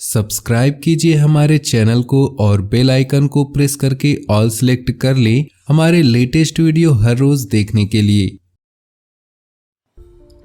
Subscribe कीजिए हमारे channel को और बेल आइकन को प्रेस करके ऑल सेलेक्ट कर लें हमारे लेटेस्ट वीडियो हर रोज देखने के लिए।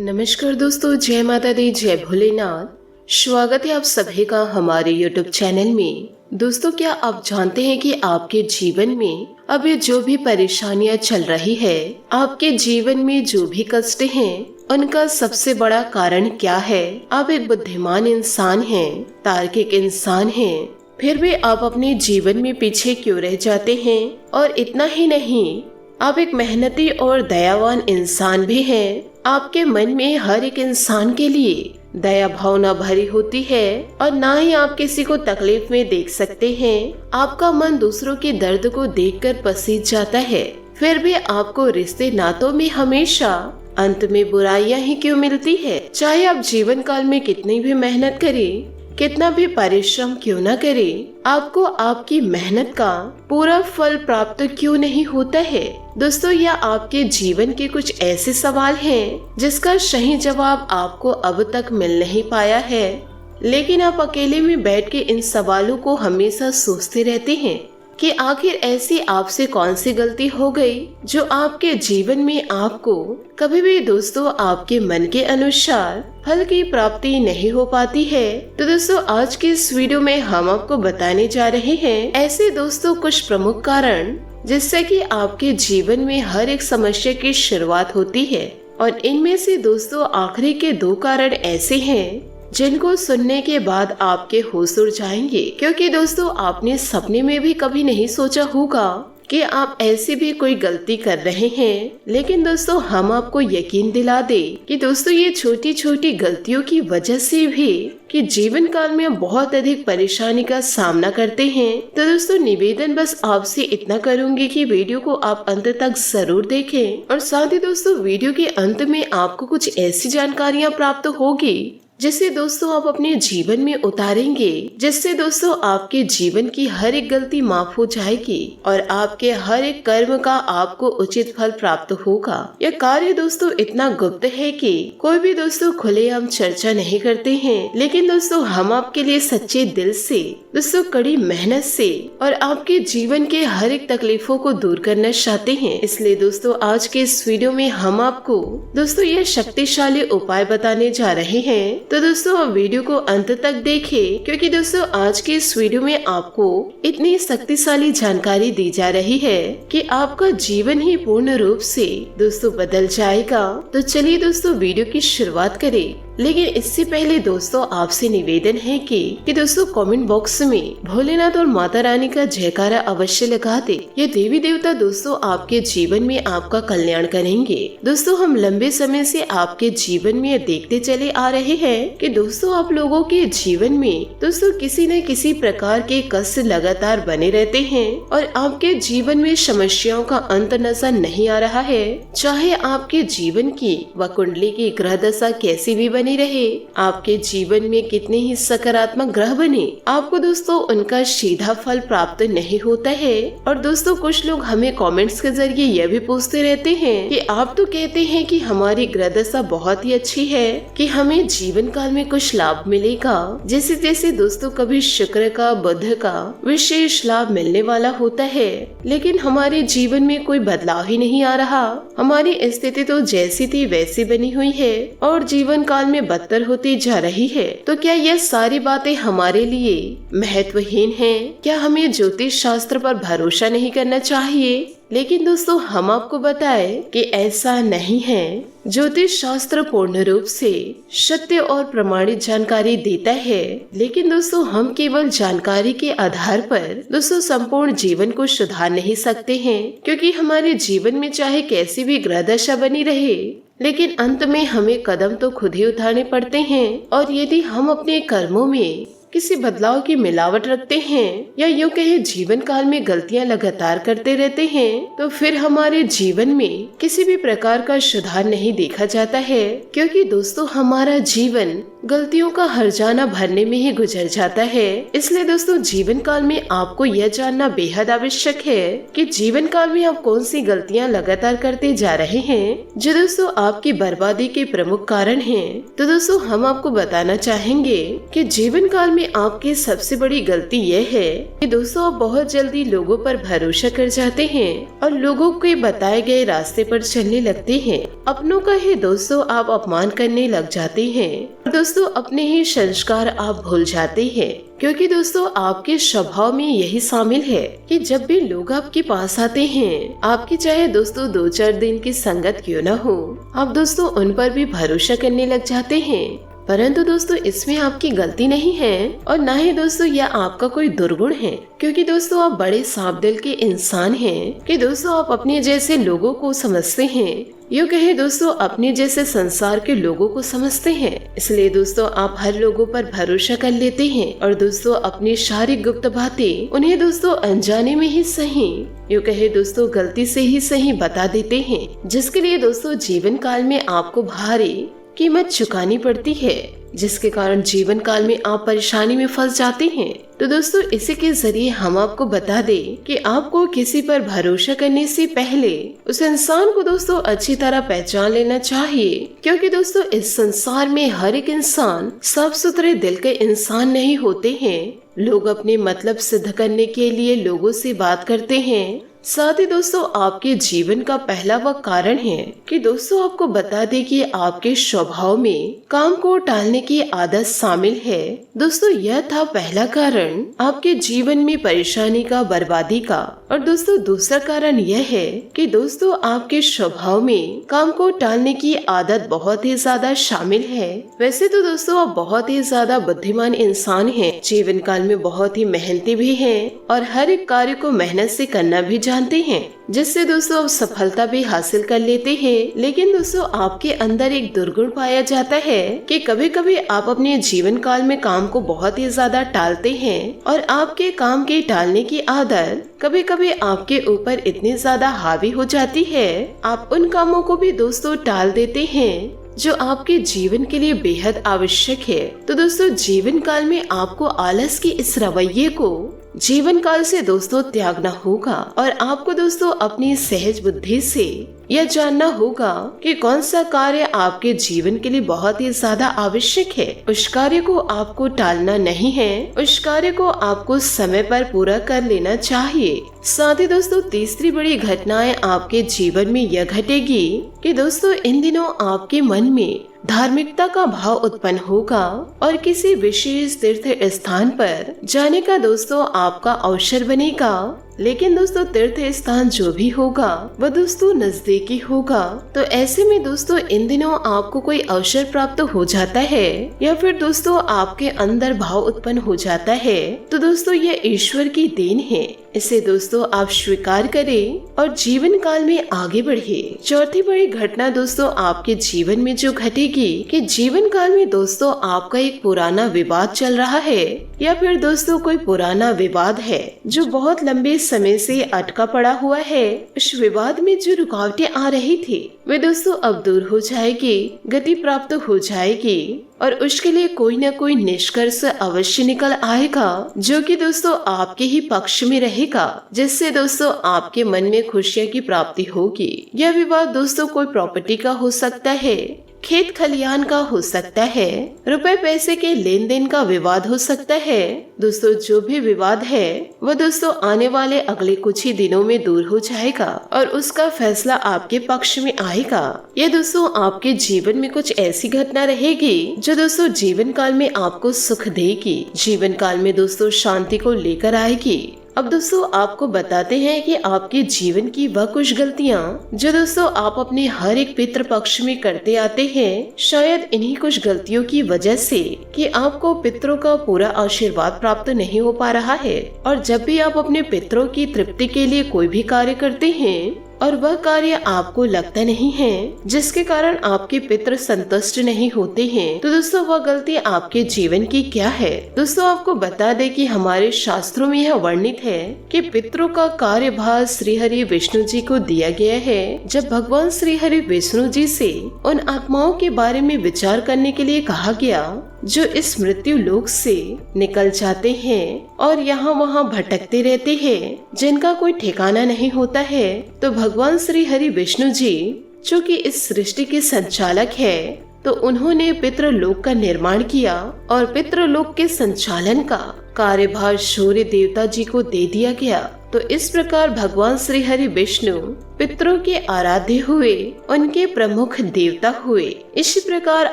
नमस्कार दोस्तों, जय माता दी, जय भोलेनाथ। स्वागत है आप सभी का हमारे YouTube चैनल में। दोस्तों, क्या आप जानते हैं कि आपके जीवन में अभी जो भी परेशानियां चल रही है, आपके जीवन में जो भी कष्ट हैं, उनका सबसे बड़ा कारण क्या है? आप एक बुद्धिमान इंसान हैं, तार्किक इंसान हैं, फिर भी आप अपने जीवन में पीछे क्यों रह जाते हैं? और इतना ही नहीं, आप एक मेहनती और दयावान इंसान भी हैं। आपके मन में हर एक इंसान के लिए दया भावना भरी होती है और ना ही आप किसी को तकलीफ में देख सकते हैं। आपका मन दूसरों के दर्द को देखकर पसीज जाता है, फिर भी आपको रिश्ते नातों में हमेशा अंत में बुराइयां ही क्यों मिलती है? चाहे आप जीवन काल में कितनी भी मेहनत करें, कितना भी परिश्रम क्यों न करें, आपको आपकी मेहनत का पूरा फल प्राप्त क्यों नहीं होता है? दोस्तों, यह आपके जीवन के कुछ ऐसे सवाल हैं जिसका सही जवाब आपको अब तक मिल नहीं पाया है, लेकिन आप अकेले में बैठ के इन सवालों को हमेशा सोचते रहते हैं कि आखिर ऐसी आपसे कौन सी गलती हो गई जो आपके जीवन में आपको कभी भी दोस्तों आपके मन के अनुसार फल की प्राप्ति नहीं हो पाती है। तो दोस्तों, आज के इस वीडियो में हम आपको बताने जा रहे हैं ऐसे दोस्तों कुछ प्रमुख कारण जिससे कि आपके जीवन में हर एक समस्या की शुरुआत होती है। और इनमें से दोस्तों आखिरी के 2 कारण ऐसे हैं जिनको सुनने के बाद आपके होश उड़ जाएंगे, क्योंकि दोस्तों आपने सपने में भी कभी नहीं सोचा होगा कि आप ऐसी भी कोई गलती कर रहे हैं। लेकिन दोस्तों हम आपको यकीन दिला दे कि दोस्तों ये छोटी छोटी गलतियों की वजह से भी कि जीवन काल में बहुत अधिक परेशानी का सामना करते हैं। तो दोस्तों निवेदन बस आपसे इतना करूंगी कि वीडियो को आप अंत तक जरूर देखें और साथ ही दोस्तों वीडियो के अंत में आपको कुछ ऐसी जानकारियाँ प्राप्त होगी जिससे दोस्तों आप अपने जीवन में उतारेंगे, जिससे दोस्तों आपके जीवन की हर एक गलती माफ हो जाएगी और आपके हर एक कर्म का आपको उचित फल प्राप्त होगा। यह कार्य दोस्तों इतना गुप्त है कि कोई भी दोस्तों खुलेआम चर्चा नहीं करते हैं, लेकिन दोस्तों हम आपके लिए सच्चे दिल से दोस्तों कड़ी मेहनत से और आपके जीवन के हर एक तकलीफों को दूर करना चाहते हैं। इसलिए दोस्तों आज के इस वीडियो में हम आपको दोस्तों यह शक्तिशाली उपाय बताने जा रहे हैं। तो दोस्तों आप वीडियो को अंत तक देखें, क्योंकि दोस्तों आज के इस वीडियो में आपको इतनी शक्तिशाली जानकारी दी जा रही है कि आपका जीवन ही पूर्ण रूप से दोस्तों बदल जाएगा। तो चलिए दोस्तों वीडियो की शुरुआत करें। लेकिन इससे पहले दोस्तों आपसे निवेदन है कि दोस्तों कमेंट बॉक्स में भोलेनाथ और माता रानी का जयकारा अवश्य लगा दे। ये देवी देवता दोस्तों आपके जीवन में आपका कल्याण करेंगे। दोस्तों हम लंबे समय से आपके जीवन में ये देखते चले आ रहे हैं कि दोस्तों आप लोगों के जीवन में दोस्तों किसी न किसी प्रकार के कष्ट लगातार बने रहते हैं और आपके जीवन में समस्याओं का अंत नजर नहीं आ रहा है। चाहे आपके जीवन की व कुंडली की ग्रह दशा कैसी भी बनी रहे, आपके जीवन में कितने ही सकारात्मक ग्रह बने, आपको दोस्तों उनका सीधा फल प्राप्त नहीं होता है। और दोस्तों कुछ लोग हमें कमेंट्स के जरिए यह भी पूछते रहते हैं कि आप तो कहते हैं कि हमारी ग्रह दशा बहुत ही अच्छी है, कि हमें जीवन काल में कुछ लाभ मिलेगा, जैसे जैसे दोस्तों कभी शुक्र का बुध का विशेष लाभ मिलने वाला होता है, लेकिन हमारे जीवन में कोई बदलाव ही नहीं आ रहा। हमारी स्थिति तो जैसी थी वैसी बनी हुई है और जीवन काल में बदतर होती जा रही है। तो क्या यह सारी बातें हमारे लिए महत्वहीन हैं? क्या हमें ज्योतिष शास्त्र पर भरोसा नहीं करना चाहिए? लेकिन दोस्तों हम आपको बताएं कि ऐसा नहीं है। ज्योतिष शास्त्र पूर्ण रूप से सत्य और प्रमाणित जानकारी देता है, लेकिन दोस्तों हम केवल जानकारी के आधार पर दोस्तों संपूर्ण जीवन को सुधार नहीं सकते हैं, क्योंकि हमारे जीवन में चाहे कैसी भी ग्रह दशा बनी रहे, लेकिन अंत में हमें कदम तो खुद ही उठाने पड़ते हैं। और यदि हम अपने कर्मों में किसी बदलाव की मिलावट रखते हैं या यूँ कहे जीवन काल में गलतियां लगातार करते रहते हैं, तो फिर हमारे जीवन में किसी भी प्रकार का सुधार नहीं देखा जाता है, क्योंकि दोस्तों हमारा जीवन गलतियों का हर्जाना भरने में ही गुजर जाता है। इसलिए दोस्तों जीवन काल में आपको यह जानना बेहद आवश्यक है कि जीवन काल में आप कौन सी गलतियां लगातार करते जा रहे हैं जो दोस्तों आपकी बर्बादी के प्रमुख कारण हैं। तो दोस्तों हम आपको बताना चाहेंगे कि जीवन काल में में आपकी सबसे बड़ी गलती यह है कि दोस्तों आप बहुत जल्दी लोगों पर भरोसा कर जाते हैं और लोगों के बताए गए रास्ते पर चलने लगते हैं। अपनों का ही दोस्तों आप अपमान करने लग जाते हैं। दोस्तों अपने ही संस्कार आप भूल जाते हैं, क्योंकि दोस्तों आपके स्वभाव में यही शामिल है कि जब भी लोग आपके पास आते हैं, आपकी चाहे दोस्तों 2-4 दिन की संगत क्यों न हो, आप दोस्तों उन पर भी भरोसा करने लग जाते हैं। परंतु दोस्तों इसमें आपकी गलती नहीं है और न ही दोस्तों यह आपका कोई दुर्गुण है, क्योंकि दोस्तों आप बड़े साफ दिल के इंसान हैं कि दोस्तों आप अपने जैसे लोगों को समझते हैं, यूँ कहे दोस्तों अपने जैसे संसार के लोगों को समझते हैं। इसलिए दोस्तों आप हर लोगों पर भरोसा कर लेते हैं और दोस्तों अपनी सारी गुप्त बातें उन्हें दोस्तों अनजाने में ही सही, यूँ कहे दोस्तों गलती से ही सही बता देते हैं, जिसके लिए दोस्तों जीवन काल में आपको भारी कीमत चुकानी पड़ती है, जिसके कारण जीवन काल में आप परेशानी में फंस जाते हैं। तो दोस्तों इसी के जरिए हम आपको बता दें कि आपको किसी पर भरोसा करने से पहले उस इंसान को दोस्तों अच्छी तरह पहचान लेना चाहिए, क्योंकि दोस्तों इस संसार में हर एक इंसान साफ सुथरे दिल के इंसान नहीं होते हैं। लोग अपने मतलब सिद्ध करने के लिए लोगों से बात करते हैं। साथ ही दोस्तों आपके जीवन का पहला वह कारण है कि दोस्तों आपको बता दें कि आपके स्वभाव में काम को टालने की आदत शामिल है। दोस्तों यह था पहला कारण आपके जीवन में परेशानी का, बर्बादी का। और दोस्तों दूसरा कारण यह है कि दोस्तों आपके स्वभाव में काम को टालने की आदत बहुत ही ज्यादा शामिल है। वैसे तो दोस्तों आप बहुत ही ज्यादा बुद्धिमान इंसान हैं, जीवन काल में बहुत ही मेहनती भी हैं और हर एक कार्य को मेहनत से करना भी जानते हैं, जिससे दोस्तों आप सफलता भी हासिल कर लेते हैं। लेकिन दोस्तों आपके अंदर एक दुर्गुण पाया जाता है कि कभी कभी आप अपने जीवन काल में काम को बहुत ही ज्यादा टालते हैं और आपके काम के टालने की आदत कभी कभी आपके ऊपर इतनी ज्यादा हावी हो जाती है, आप उन कामों को भी दोस्तों टाल देते हैं जो आपके जीवन के लिए बेहद आवश्यक है। तो दोस्तों जीवन काल में आपको आलस के इस रवैये को जीवन काल से दोस्तों त्यागना होगा और आपको दोस्तों अपनी सहज बुद्धि से यह जानना होगा कि कौन सा कार्य आपके जीवन के लिए बहुत ही ज्यादा आवश्यक है। उस कार्य को आपको टालना नहीं है, उस कार्य को आपको समय पर पूरा कर लेना चाहिए। साथ ही दोस्तों तीसरी बड़ी घटनाएं आपके जीवन में यह घटेगी कि दोस्तों इन दिनों आपके मन में धार्मिकता का भाव उत्पन्न होगा और किसी विशेष तीर्थ स्थान पर जाने का दोस्तों आपका अवसर बनेगा। लेकिन दोस्तों तीर्थ स्थान जो भी होगा वह दोस्तों नजदीकी होगा। तो ऐसे में दोस्तों इन दिनों आपको कोई अवसर प्राप्त हो जाता है या फिर दोस्तों आपके अंदर भाव उत्पन्न हो जाता है, तो दोस्तों यह ईश्वर की देन है। इसे दोस्तों आप स्वीकार करें और जीवन काल में आगे बढ़े। चौथी बड़ी घटना दोस्तों आपके जीवन में जो घटेगी कि जीवन काल में दोस्तों आपका एक पुराना विवाद चल रहा है या फिर दोस्तों कोई पुराना विवाद है जो बहुत लंबे समय से अटका पड़ा हुआ है। उस विवाद में जो रुकावटें आ रही थी वे दोस्तों अब दूर हो जाएगी, गति प्राप्त हो जाएगी और उसके लिए कोई न कोई निष्कर्ष अवश्य निकल आएगा जो कि दोस्तों आपके ही पक्ष में रहेगा, जिससे दोस्तों आपके मन में खुशियों की प्राप्ति होगी। यह विवाद दोस्तों कोई प्रॉपर्टी का हो सकता है, खेत खलियान का हो सकता है, रुपए पैसे के लेन देन का विवाद हो सकता है। दोस्तों जो भी विवाद है वो दोस्तों आने वाले अगले कुछ ही दिनों में दूर हो जाएगा और उसका फैसला आपके पक्ष में आएगा। ये दोस्तों आपके जीवन में कुछ ऐसी घटना रहेगी जो दोस्तों जीवन काल में आपको सुख देगी, जीवन काल में दोस्तों शांति को लेकर आएगी। अब दोस्तों आपको बताते हैं कि आपके जीवन की वह कुछ गलतियां जो दोस्तों आप अपने हर एक पितृ पक्ष में करते आते हैं, शायद इन्हीं कुछ गलतियों की वजह से कि आपको पितरों का पूरा आशीर्वाद प्राप्त नहीं हो पा रहा है। और जब भी आप अपने पितरों की तृप्ति के लिए कोई भी कार्य करते हैं और वह कार्य आपको लगता नहीं है, जिसके कारण आपके पितृ संतुष्ट नहीं होते हैं, तो दोस्तों वह गलती आपके जीवन की क्या है। दोस्तों आपको बता दें कि हमारे शास्त्रों में यह वर्णित है कि पितरों का कार्यभार श्री हरि विष्णु जी को दिया गया है। जब भगवान श्री हरि विष्णु जी से उन आत्माओं के बारे में विचार करने के लिए कहा गया जो इस मृत्यु लोक से निकल जाते हैं और यहाँ वहाँ भटकते रहते हैं, जिनका कोई ठिकाना नहीं होता है, तो भगवान श्री हरि विष्णु जी जो कि इस सृष्टि के संचालक है, तो उन्होंने पितृलोक का निर्माण किया और पितृलोक के संचालन का कार्यभार सूर्य देवता जी को दे दिया गया। तो इस प्रकार भगवान श्री हरि विष्णु पितरों के आराध्य हुए, उनके प्रमुख देवता हुए। इसी प्रकार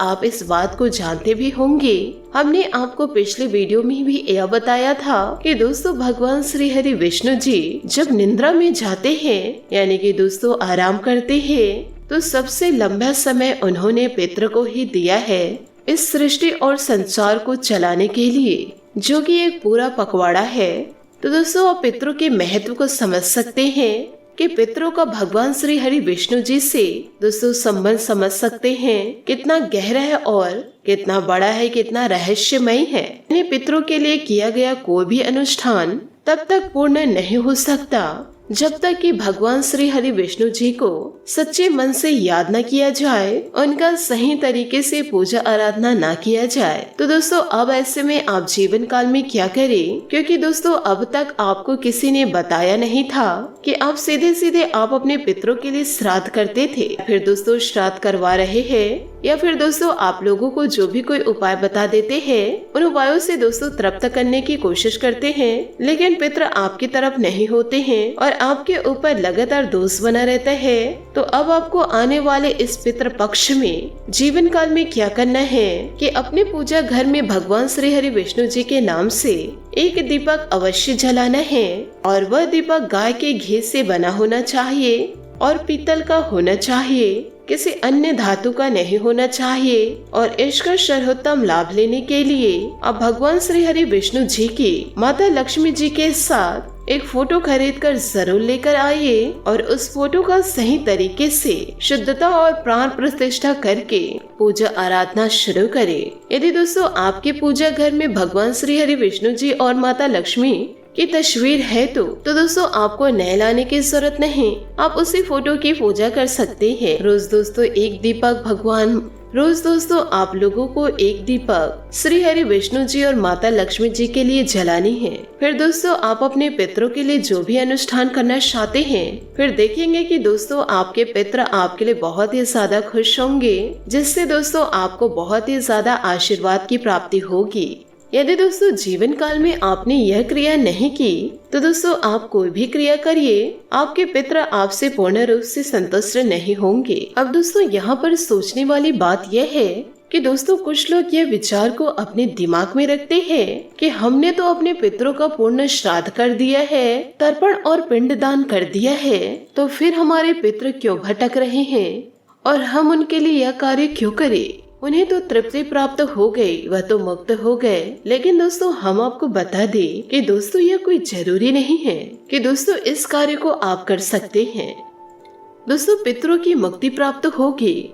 आप इस बात को जानते भी होंगे, हमने आपको पिछले वीडियो में भी यह बताया था कि दोस्तों भगवान श्री हरि विष्णु जी जब निद्रा में जाते हैं, यानी कि दोस्तों आराम करते हैं, तो सबसे लंबा समय उन्होंने पितरों को ही दिया है इस सृष्टि और संसार को चलाने के लिए, जो कि एक पूरा पखवाड़ा है। तो दोस्तों आप पितरों के महत्व को समझ सकते हैं कि पितरों का भगवान श्री हरि विष्णु जी से दोस्तों संबंध समझ सकते हैं कितना गहरा है और कितना बड़ा है, कितना रहस्यमय है। इन्हें पितरों के लिए किया गया कोई भी अनुष्ठान तब तक पूर्ण नहीं हो सकता जब तक कि भगवान श्री हरि विष्णु जी को सच्चे मन से याद न किया जाए, उनका सही तरीके से पूजा आराधना न किया जाए। तो दोस्तों अब ऐसे में आप जीवन काल में क्या करें, क्योंकि दोस्तों अब तक आपको किसी ने बताया नहीं था कि आप सीधे सीधे आप अपने पितरों के लिए श्राद्ध करते थे, फिर दोस्तों श्राद्ध करवा रहे हैं, या फिर दोस्तों आप लोगों को जो भी कोई उपाय बता देते हैं, उन उपायों से दोस्तों तृप्त करने की कोशिश करते हैं, लेकिन पितर आपकी तरफ नहीं होते हैं और आपके ऊपर लगातार दोष बना रहता है। तो अब आपको आने वाले इस पितृ पक्ष में जीवन काल में क्या करना है कि अपने पूजा घर में भगवान श्री हरि विष्णु जी के नाम से एक दीपक अवश्य जलाना है, और वह दीपक गाय के घी से बना होना चाहिए और पीतल का होना चाहिए, किसी अन्य धातु का नहीं होना चाहिए। और इसका सर्वोत्तम लाभ लेने के लिए आप भगवान श्री हरि विष्णु जी की माता लक्ष्मी जी के साथ एक फोटो खरीद कर जरूर लेकर आइए और उस फोटो का सही तरीके से शुद्धता और प्राण प्रतिष्ठा करके पूजा आराधना शुरू करें। यदि दोस्तों आपके पूजा घर में भगवान श्री हरि विष्णु जी और माता लक्ष्मी की तस्वीर है तो दोस्तों आपको नए लाने की जरूरत नहीं, आप उसी फोटो की पूजा कर सकते हैं। रोज दोस्तों आप लोगों को एक दीपक श्री हरि विष्णु जी और माता लक्ष्मी जी के लिए जलानी है। फिर दोस्तों आप अपने पितरों के लिए जो भी अनुष्ठान करना चाहते हैं, फिर देखेंगे कि दोस्तों आपके पितर आपके लिए बहुत ही ज्यादा खुश होंगे, जिससे दोस्तों आपको बहुत ही ज्यादा आशीर्वाद की प्राप्ति होगी। यदि दोस्तों जीवन काल में आपने यह क्रिया नहीं की तो दोस्तों आप कोई भी क्रिया करिए, आपके पितर आपसे पूर्ण रूप से संतुष्ट नहीं होंगे। अब दोस्तों यहाँ पर सोचने वाली बात यह है कि दोस्तों कुछ लोग यह विचार को अपने दिमाग में रखते हैं कि हमने तो अपने पितरों का पूर्ण श्राद्ध कर दिया है, तर्पण और पिंडदान कर दिया है, तो फिर हमारे पितर क्यों भटक रहे हैं और हम उनके लिए यह कार्य क्यों करें। उन्हें तो तृप्ति प्राप्त हो गई, वह तो मुक्त हो गए। लेकिन दोस्तों हम आपको बता दें कि दोस्तों यह कोई जरूरी नहीं है कि दोस्तों इस कार्य को आप कर सकते हैं। दोस्तों पितरों की मुक्ति प्राप्त होगी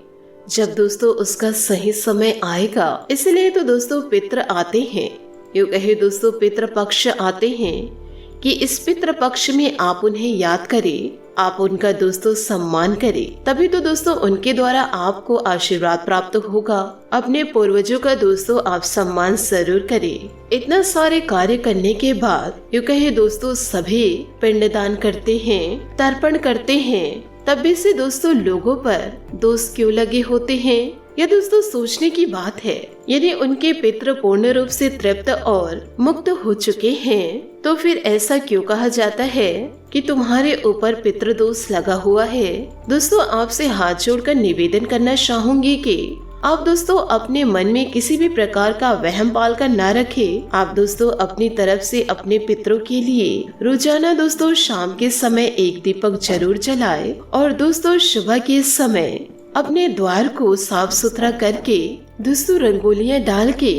जब दोस्तों उसका सही समय आएगा, इसलिए तो दोस्तों पितर आते हैं, यूँ कहे दोस्तों पितृ पक्ष आते हैं कि इस पितृ पक्ष में आप उन्हें याद करें, आप उनका दोस्तों सम्मान करें, तभी तो दोस्तों उनके द्वारा आपको आशीर्वाद प्राप्त होगा। अपने पूर्वजों का दोस्तों आप सम्मान जरूर करें। इतना सारे कार्य करने के बाद यूँ कहे दोस्तों सभी पिंडदान करते हैं, तर्पण करते हैं, तब भी से दोस्तों लोगों पर दोष क्यों लगे होते हैं, यह दोस्तों सोचने की बात है। यदि उनके पितृ पूर्ण रूप से तृप्त और मुक्त हो चुके हैं तो फिर ऐसा क्यों कहा जाता है कि तुम्हारे ऊपर पितृदोष लगा हुआ है। दोस्तों आपसे हाथ जोड़कर निवेदन करना चाहूंगी कि आप दोस्तों अपने मन में किसी भी प्रकार का वहम पाल कर न रखें। आप दोस्तों अपनी तरफ से अपने पितरों के लिए रोजाना दोस्तों शाम के समय एक दीपक जरूर जलाएं और दोस्तों सुबह के समय अपने द्वार को साफ सुथरा करके दोस्तों रंगोलियां डाल के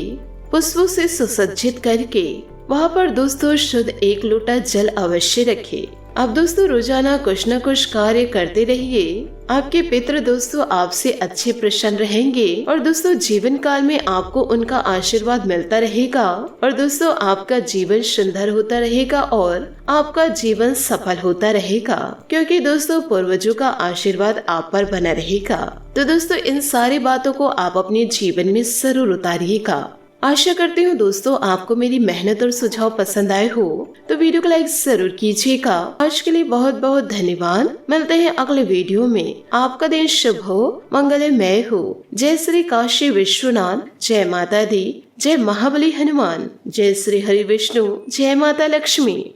पुष्पों से सुसज्जित करके वहाँ पर दोस्तों शुद्ध एक लोटा जल अवश्य रखें। आप दोस्तों रोजाना कुछ न कुछ कार्य करते रहिए, आपके पितृ दोस्तों आपसे अच्छे प्रसन्न रहेंगे और दोस्तों जीवन काल में आपको उनका आशीर्वाद मिलता रहेगा और दोस्तों आपका जीवन सुंदर होता रहेगा और आपका जीवन सफल होता रहेगा, क्योंकि दोस्तों पूर्वजों का आशीर्वाद आप पर बना रहेगा। तो दोस्तों इन सारी बातों को आप अपने जीवन में जरूर उतारिएगा। आशा करती हूँ दोस्तों आपको मेरी मेहनत और सुझाव पसंद आए हो, तो वीडियो को लाइक जरूर कीजिएगा। आज के लिए बहुत बहुत धन्यवाद। मिलते हैं अगले वीडियो में। आपका दिन शुभ हो, मंगलमय हो। जय श्री काशी विश्वनाथ, जय माता दी, जय महाबली हनुमान, जय श्री हरि विष्णु, जय माता लक्ष्मी।